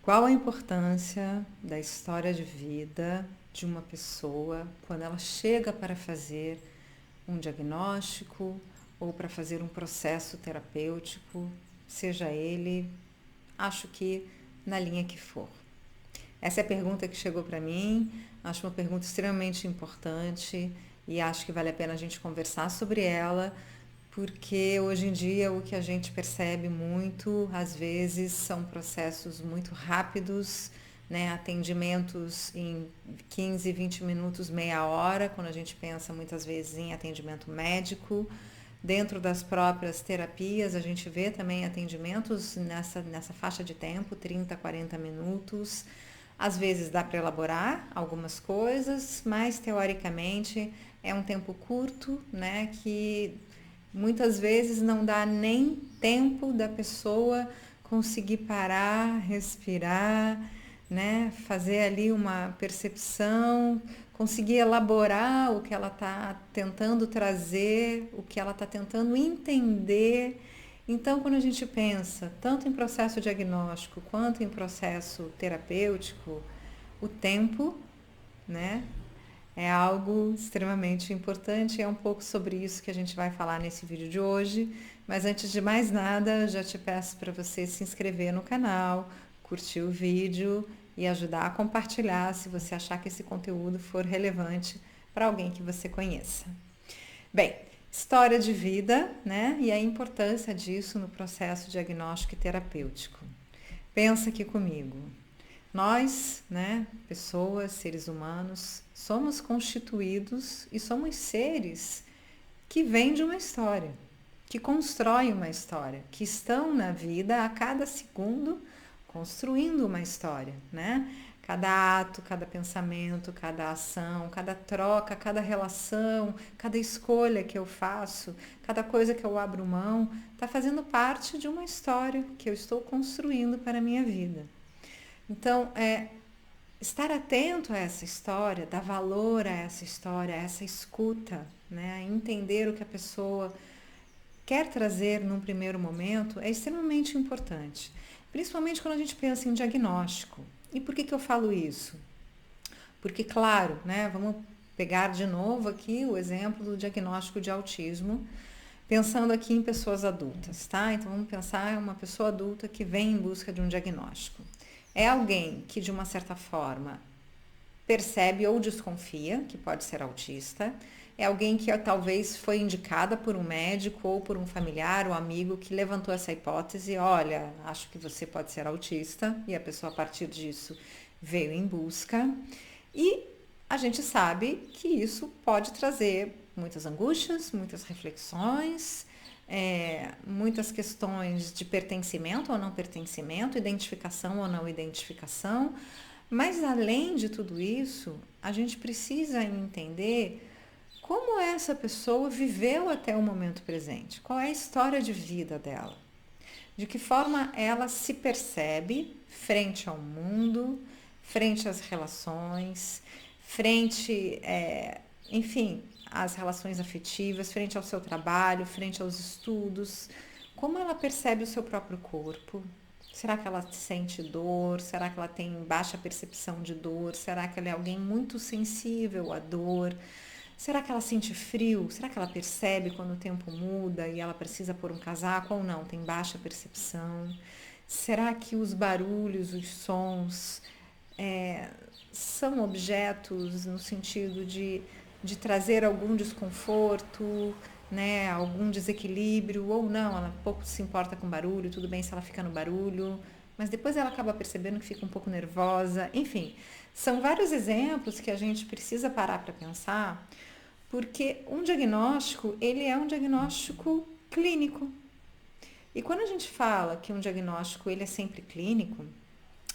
Qual a importância da história de vida de uma pessoa quando ela chega para fazer um diagnóstico ou para fazer um processo terapêutico, seja ele, acho que na linha que for? Essa é a pergunta que chegou para mim, acho uma pergunta extremamente importante e acho que vale a pena a gente conversar sobre ela, porque hoje em dia o que a gente percebe muito, às vezes, são processos muito rápidos, né? Atendimentos em 15, 20 minutos, meia hora, quando a gente pensa muitas vezes em atendimento médico. Dentro das próprias terapias, a gente vê também atendimentos nessa faixa de tempo, 30, 40 minutos. Às vezes dá para elaborar algumas coisas, mas teoricamente é um tempo curto, né, que muitas vezes não dá nem tempo da pessoa conseguir parar, respirar, né, fazer ali uma percepção, conseguir elaborar o que ela está tentando trazer, o que ela está tentando entender. Então, quando a gente pensa tanto em processo diagnóstico quanto em processo terapêutico, o tempo, né, é algo extremamente importante. É um pouco sobre isso que a gente vai falar nesse vídeo de hoje. Mas antes de mais nada, já te peço para você se inscrever no canal, curtir o vídeo e ajudar a compartilhar se você achar que esse conteúdo for relevante para alguém que você conheça. Bem, história de vida, né? E a importância disso no processo diagnóstico e terapêutico. Pensa aqui comigo. Nós, né, pessoas, seres humanos, somos constituídos e somos seres que vêm de uma história, que constroem uma história, que estão na vida a cada segundo construindo uma história, né? Cada ato, cada pensamento, cada ação, cada troca, cada relação, cada escolha que eu faço, cada coisa que eu abro mão, está fazendo parte de uma história que eu estou construindo para a minha vida. Então, estar atento a essa história, dar valor a essa escuta, né? Entender o que a pessoa quer trazer num primeiro momento é extremamente importante. Principalmente quando a gente pensa em diagnóstico. E por que eu falo isso? Porque, claro, né, vamos pegar de novo aqui o exemplo do diagnóstico de autismo, pensando aqui em pessoas adultas, tá? Então vamos pensar em uma pessoa adulta que vem em busca de um diagnóstico. É alguém que, de uma certa forma, percebe ou desconfia que pode ser autista. É alguém que talvez foi indicada por um médico ou por um familiar ou amigo que levantou essa hipótese, olha, acho que você pode ser autista, e a pessoa a partir disso veio em busca. E a gente sabe que isso pode trazer muitas angústias, muitas reflexões, muitas questões de pertencimento ou não pertencimento, identificação ou não identificação. Mas além de tudo isso, a gente precisa entender como essa pessoa viveu até o momento presente, qual é a história de vida dela, de que forma ela se percebe frente ao mundo, frente às relações, frente, enfim, às relações afetivas, frente ao seu trabalho, frente aos estudos, como ela percebe o seu próprio corpo. Será que ela sente dor? Será que ela tem baixa percepção de dor? Será que ela é alguém muito sensível à dor? Será que ela sente frio? Será que ela percebe quando o tempo muda e ela precisa pôr um casaco ou não? Tem baixa percepção? Será que os barulhos, os sons são objetos no sentido de trazer algum desconforto, né, algum desequilíbrio, ou não, ela pouco se importa com barulho, tudo bem se ela fica no barulho, mas depois ela acaba percebendo que fica um pouco nervosa. Enfim, são vários exemplos que a gente precisa parar para pensar, porque um diagnóstico, ele é um diagnóstico clínico. E quando a gente fala que um diagnóstico ele é sempre clínico,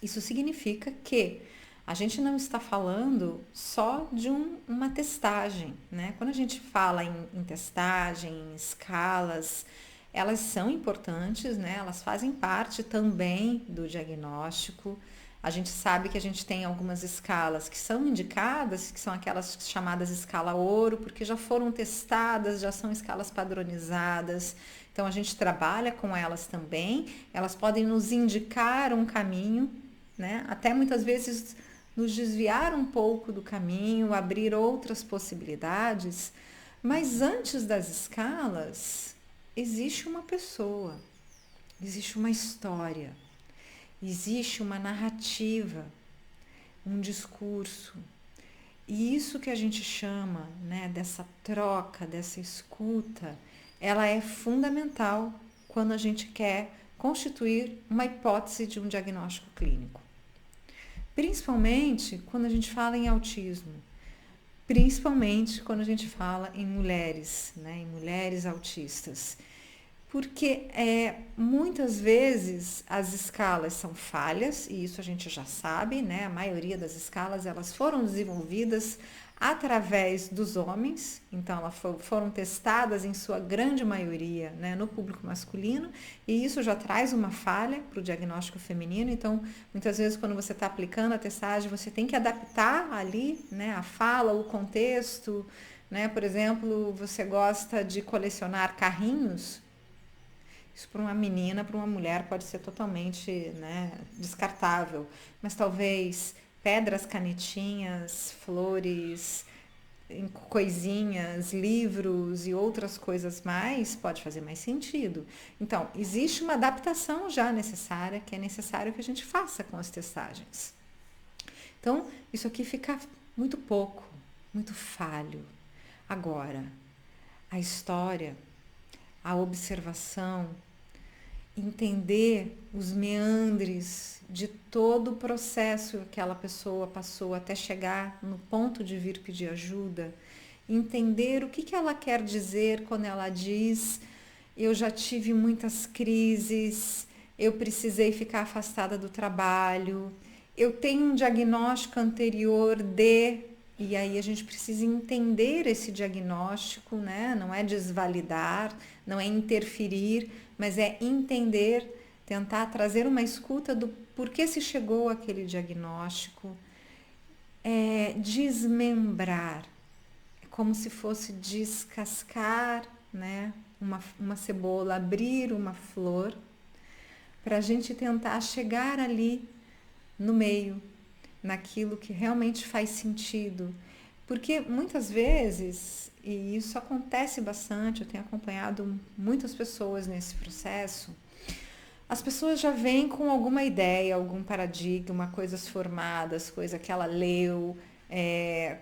isso significa que a gente não está falando só de uma testagem, né? Quando a gente fala em testagem, em escalas, elas são importantes, né? Elas fazem parte também do diagnóstico. A gente sabe que a gente tem algumas escalas que são indicadas, que são aquelas chamadas escala ouro, porque já foram testadas, já são escalas padronizadas. Então a gente trabalha com elas também. Elas podem nos indicar um caminho, né? Até muitas vezes nos desviar um pouco do caminho, abrir outras possibilidades, mas antes das escalas existe uma pessoa, existe uma história, existe uma narrativa, um discurso. E isso que a gente chama, né, dessa troca, dessa escuta, ela é fundamental quando a gente quer constituir uma hipótese de um diagnóstico clínico. Principalmente quando a gente fala em autismo, principalmente quando a gente fala em mulheres, né, em mulheres autistas. Porque muitas vezes as escalas são falhas, e isso a gente já sabe, né? A maioria das escalas elas foram desenvolvidas através dos homens, então elas foram testadas em sua grande maioria, né, no público masculino, e isso já traz uma falha para o diagnóstico feminino. Então, muitas vezes quando você está aplicando a testagem, você tem que adaptar ali, né, a fala, o contexto, né? Por exemplo, você gosta de colecionar carrinhos. Isso para uma menina, para uma mulher pode ser totalmente, né, descartável, mas talvez pedras, canetinhas, flores, coisinhas, livros e outras coisas mais pode fazer mais sentido. Então, existe uma adaptação já necessária, que é necessário que a gente faça com as testagens. Então, isso aqui fica muito pouco, muito falho. Agora, a história, a observação, entender os meandres de todo o processo que aquela pessoa passou até chegar no ponto de vir pedir ajuda, entender o que ela quer dizer quando ela diz: eu já tive muitas crises, eu precisei ficar afastada do trabalho, eu tenho um diagnóstico anterior de... E aí a gente precisa entender esse diagnóstico, né? Não é desvalidar, não é interferir, mas é entender, tentar trazer uma escuta do porquê se chegou àquele diagnóstico, desmembrar, é como se fosse descascar, né, uma cebola, abrir uma flor, para a gente tentar chegar ali no meio, naquilo que realmente faz sentido. Porque muitas vezes, e isso acontece bastante, eu tenho acompanhado muitas pessoas nesse processo, as pessoas já vêm com alguma ideia, algum paradigma, coisas formadas, coisa que ela leu,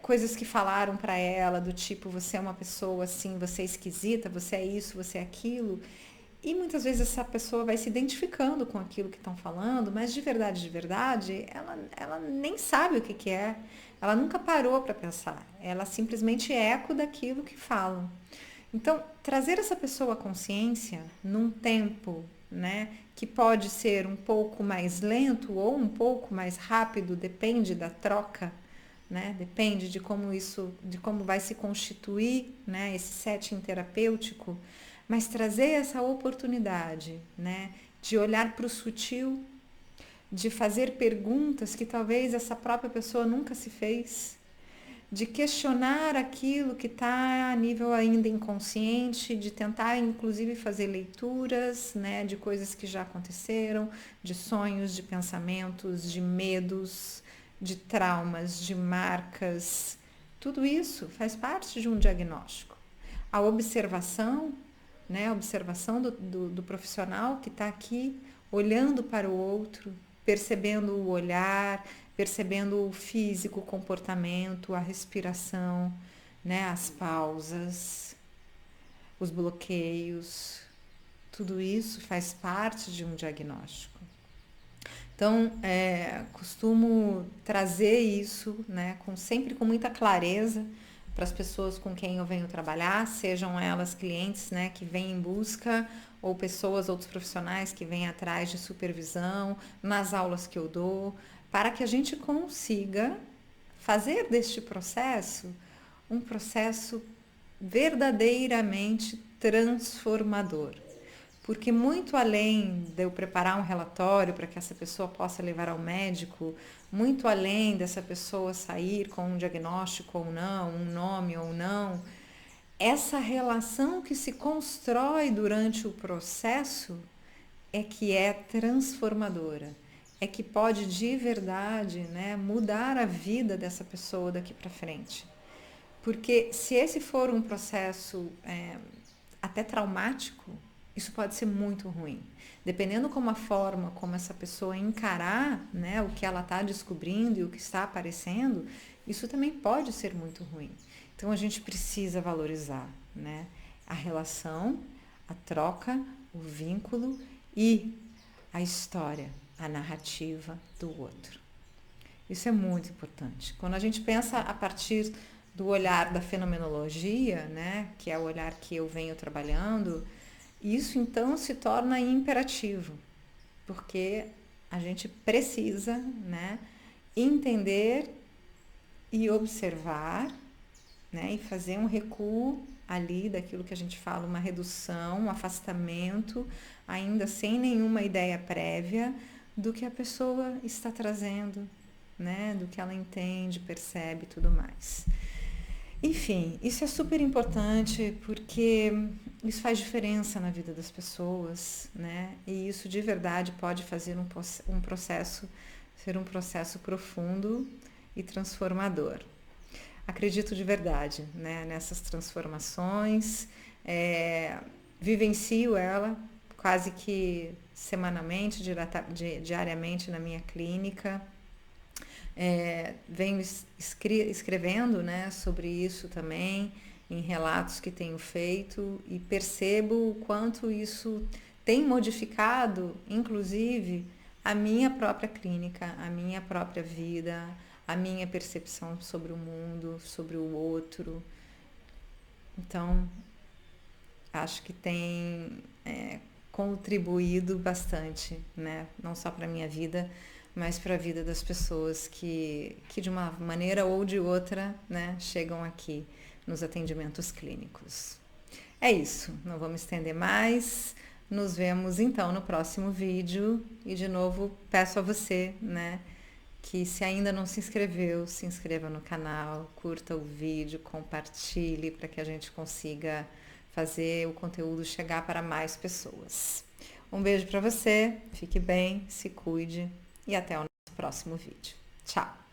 coisas que falaram para ela, do tipo: você é uma pessoa assim, você é esquisita, você é isso, você é aquilo. E muitas vezes essa pessoa vai se identificando com aquilo que estão falando, mas de verdade, ela nem sabe o que é. Ela nunca parou para pensar. Ela simplesmente é eco daquilo que falam. Então, trazer essa pessoa à consciência num tempo, né, que pode ser um pouco mais lento ou um pouco mais rápido, depende da troca, né, depende de como vai se constituir, né, esse setting terapêutico. Mas trazer essa oportunidade, né, de olhar para o sutil, de fazer perguntas que talvez essa própria pessoa nunca se fez, de questionar aquilo que está a nível ainda inconsciente, de tentar inclusive fazer leituras, né, de coisas que já aconteceram, de sonhos, de pensamentos, de medos, de traumas, de marcas. Tudo isso faz parte de um diagnóstico. A observação, né, a observação do profissional que está aqui olhando para o outro, percebendo o olhar, percebendo o físico, o comportamento, a respiração, né, as pausas, os bloqueios, tudo isso faz parte de um diagnóstico. Então, costumo trazer isso, né, sempre com muita clareza para as pessoas com quem eu venho trabalhar, sejam elas clientes, né, que vêm em busca, ou pessoas, outros profissionais que vêm atrás de supervisão, nas aulas que eu dou, para que a gente consiga fazer deste processo um processo verdadeiramente transformador. Porque muito além de eu preparar um relatório para que essa pessoa possa levar ao médico, muito além dessa pessoa sair com um diagnóstico ou não, um nome ou não, essa relação que se constrói durante o processo é que é transformadora. é que pode de verdade, né, mudar a vida dessa pessoa daqui para frente. Porque se esse for um processo até traumático, isso pode ser muito ruim. Dependendo como a forma como essa pessoa encarar, né, o que ela está descobrindo e o que está aparecendo, isso também pode ser muito ruim. Então a gente precisa valorizar, né, a relação, a troca, o vínculo e a história, a narrativa do outro. Isso é muito importante. Quando a gente pensa a partir do olhar da fenomenologia, né, que é o olhar que eu venho trabalhando, isso então se torna imperativo, porque a gente precisa, né, entender e observar, né, e fazer um recuo ali daquilo que a gente fala, uma redução, um afastamento, ainda sem nenhuma ideia prévia do que a pessoa está trazendo, né, do que ela entende, percebe e tudo mais. Enfim, isso é super importante porque isso faz diferença na vida das pessoas, né? E isso de verdade pode fazer um processo ser um processo profundo e transformador. Acredito de verdade, né, nessas transformações, vivencio ela quase que semanalmente, diariamente na minha clínica. Venho escrevendo, né, sobre isso também, em relatos que tenho feito, e percebo o quanto isso tem modificado, inclusive, a minha própria clínica, a minha própria vida, a minha percepção sobre o mundo, sobre o outro. Então, acho que tem contribuído bastante, né, não só para a minha vida, mas para a vida das pessoas que de uma maneira ou de outra, né, chegam aqui nos atendimentos clínicos. É isso, não vamos estender mais. Nos vemos então no próximo vídeo e de novo peço a você, né, que se ainda não se inscreveu, se inscreva no canal, curta o vídeo, compartilhe para que a gente consiga fazer o conteúdo chegar para mais pessoas. Um beijo para você, fique bem, se cuide e até o nosso próximo vídeo. Tchau!